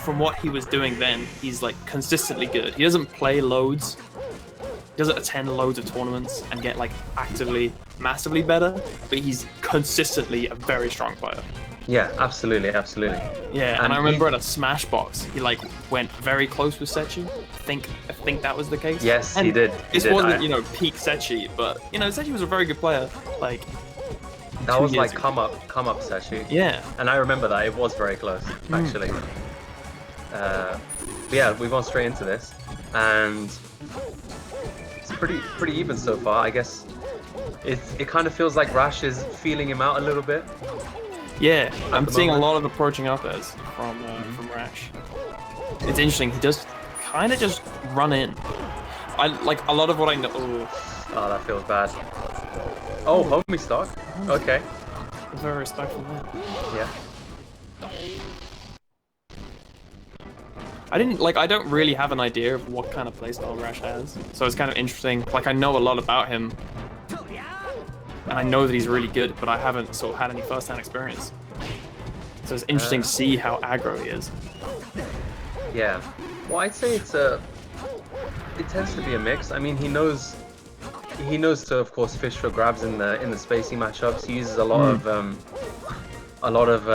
from what he was doing then, he's like consistently good. He doesn't play loads. He doesn't attend loads of tournaments and get like actively, massively better, but he's consistently a very strong player. Yeah, absolutely, absolutely. Yeah, and I remember at a Smashbox, he like went very close with Sechi. I think that was the case. Yes, and he did. This wasn't, you know, peak Sechi, but you know, Sechi was a very good player. Like that was like come up Sechi. Yeah. And I remember that it was very close, actually. But yeah, we've gone straight into this, and it's pretty even so far. I guess it kind of feels like Rash is feeling him out a little bit. Yeah, I'm seeing a lot of approaching up airs from Rash. It's interesting. He does kind of just run in. I like a lot of what I know. Oh, that feels bad. Oh, homie stock. Okay. Very respectful man. Yeah. I don't really have an idea of what kind of playstyle Rash has, so it's kind of interesting. Like, I know a lot about him, and I know that he's really good, but I haven't sort of had any first-hand experience. So it's interesting to see how aggro he is. Yeah. Well, I'd say it tends to be a mix. I mean, he knows to, of course, fish for grabs in the spacey matchups. He uses a lot of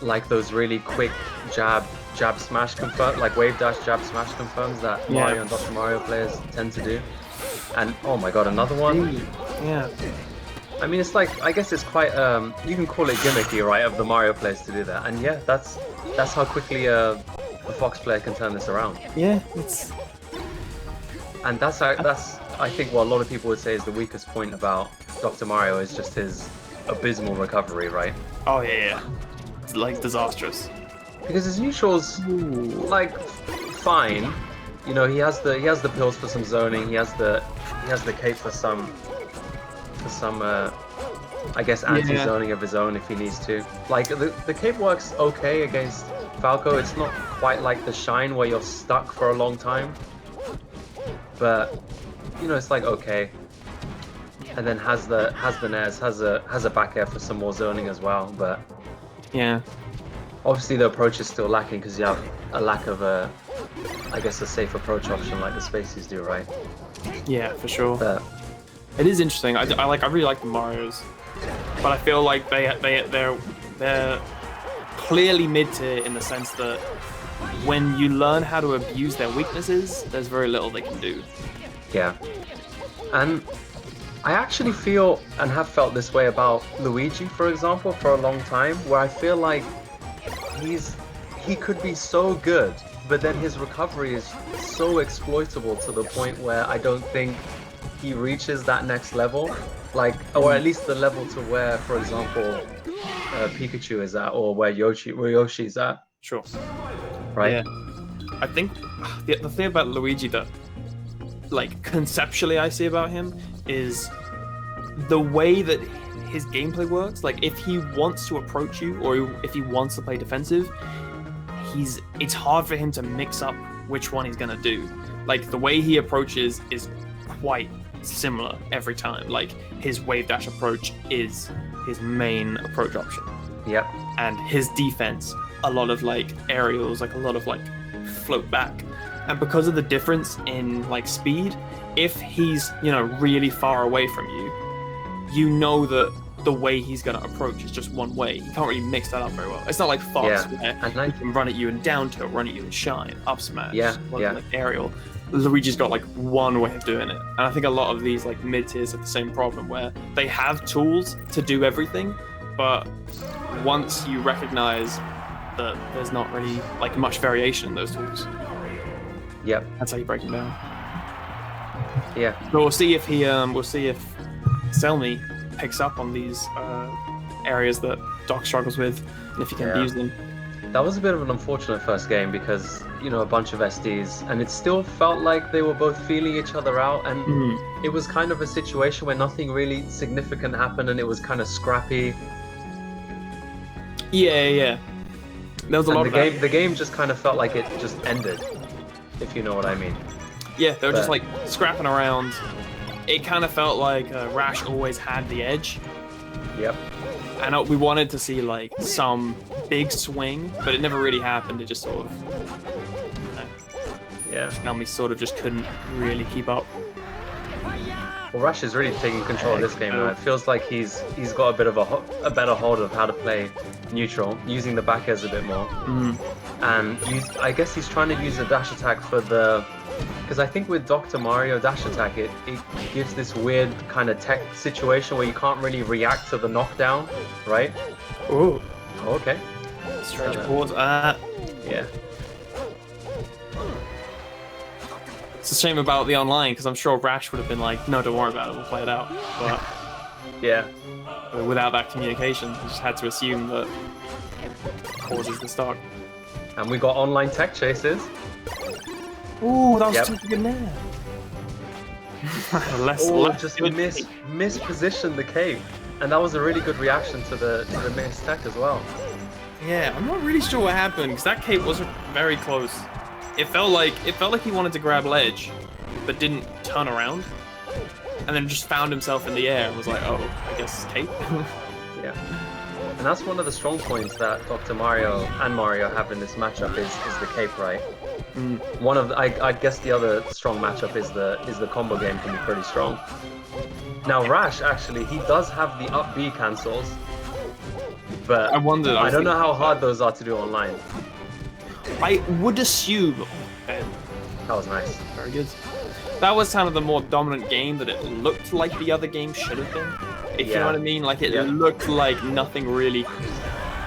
like those really quick jab smash confirm, like wave dash jab smash confirms that Mario and Dr. Mario players tend to do. And oh my god, another one. Yeah. I mean, it's like, I guess it's quite you can call it gimmicky, right, of the Mario players to do that. And yeah, that's how quickly a Fox player can turn this around. Yeah, it's. And that's I think what a lot of people would say is the weakest point about Dr. Mario is just his abysmal recovery, right? Oh yeah. It's like disastrous. Because his neutral's like fine. You know, he has the pills for some zoning. He has the cape for some I guess anti-zoning of his own if he needs to. Like the cape works okay against Falco. It's not quite like the shine where you're stuck for a long time. But you know, it's like okay. And then has the Nares, has a back air for some more zoning as well, but yeah. Obviously the approach is still lacking because you have a lack of I guess a safe approach option like the Spaceys do, right? Yeah, for sure. But it is interesting. I really like the Marios, but I feel like they're clearly mid-tier in the sense that when you learn how to abuse their weaknesses, there's very little they can do. Yeah. And I actually feel and have felt this way about Luigi, for example, for a long time, where I feel like he could be so good, but then his recovery is so exploitable to the point where I don't think he reaches that next level, like, or at least the level to where, for example, Pikachu is at, or where Yoshi's at. Sure. Right. Yeah. I think the thing about Luigi that, like, conceptually I see about him is the way that his gameplay works. Like, if he wants to approach you, or if he wants to play defensive, it's hard for him to mix up which one he's gonna do. Like, the way he approaches is quite similar every time. Like, his wave dash approach is his main approach option. Yep. And his defense, a lot of like aerials, like a lot of like float back. And because of the difference in like speed, if he's, you know, really far away from you, you know that the way he's going to approach is just one way. You can't really mix that up very well. It's not like Fox, where he can run at you in down tilt, run at you in shine, up smash, like aerial. Luigi's got like one way of doing it. And I think a lot of these like mid-tiers have the same problem, where they have tools to do everything, but once you recognize that there's not really like much variation in those tools, that's how you break them down. Yeah. So we'll see if Selmi picks up on these areas that Doc struggles with, and if he can use them. That was a bit of an unfortunate first game because, you know, a bunch of SDs, and it still felt like they were both feeling each other out, and it was kind of a situation where nothing really significant happened, and it was kind of scrappy. Yeah. There was a lot of the game just kind of felt like it just ended, if you know what I mean. Yeah, they were just like scrapping around. It kind of felt like Rash always had the edge. Yep. And we wanted to see like some big swing, but it never really happened. It just sort of, Yeah. Selmi sort of just couldn't really keep up. Well, Rash is really taking control of this game now. It feels like he's got a bit of a better hold of how to play neutral, using the back airs a bit more. And I guess he's trying to use the dash attack for the... Because I think with Dr. Mario dash attack, it gives this weird kind of tech situation where you can't really react to the knockdown, right? Oh, okay. Strange pause. Yeah. It's a shame about the online, because I'm sure Rash would have been like, no, don't worry about it, we'll play it out. But yeah, without that communication, you just had to assume that causes the stock. And we got online tech chases. Ooh, that was too good there. Just mispositioned the cape. And that was a really good reaction to the missed tech as well. Yeah, I'm not really sure what happened, because that cape wasn't very close. It felt like he wanted to grab ledge, but didn't turn around, and then just found himself in the air and was like, "Oh, I guess cape." Yeah, and that's one of the strong points that Dr. Mario and Mario have in this matchup is the cape, right? One of I guess the other strong matchup is the combo game can be pretty strong. Now Rash actually he does have the up B cancels, but I don't know how hard those are to do online. I would assume. That was nice. Very good. That was kind of the more dominant game that it looked like the other game should have been. If you know what I mean, like it looked like nothing really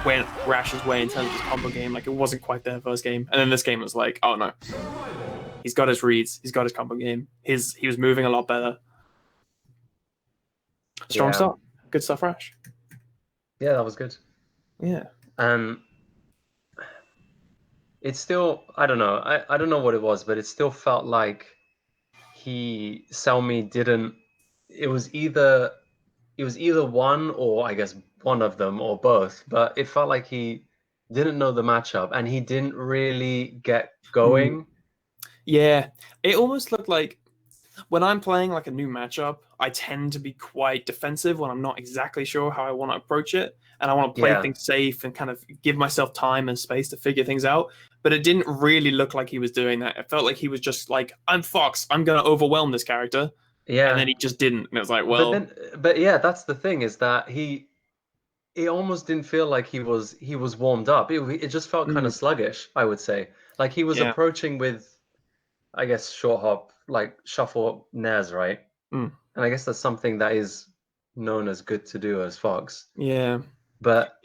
went Rash's way in terms of his combo game. Like it wasn't quite their first game, and then this game was like, oh no, he's got his reads, he's got his combo game. He was moving a lot better. Strong stuff. Good stuff, Rash. Yeah, that was good. Yeah. It's still, I don't know. I don't know what it was, but it still felt like Selmi didn't. It was either one or I guess one of them or both, but it felt like he didn't know the matchup and he didn't really get going. Yeah, it almost looked like when I'm playing like a new matchup, I tend to be quite defensive when I'm not exactly sure how I want to approach it, and I want to play things safe and kind of give myself time and space to figure things out. But it didn't really look like he was doing that. It felt like he was just like, I'm Fox, I'm going to overwhelm this character. Yeah. And then he just didn't. And it was like, well... But yeah, that's the thing is that it almost didn't feel like he was warmed up. It just felt kind of sluggish, I would say. Like he was approaching with, I guess, short hop, like shuffle nairs, right? And I guess that's something that is known as good to do as Fox. Yeah. But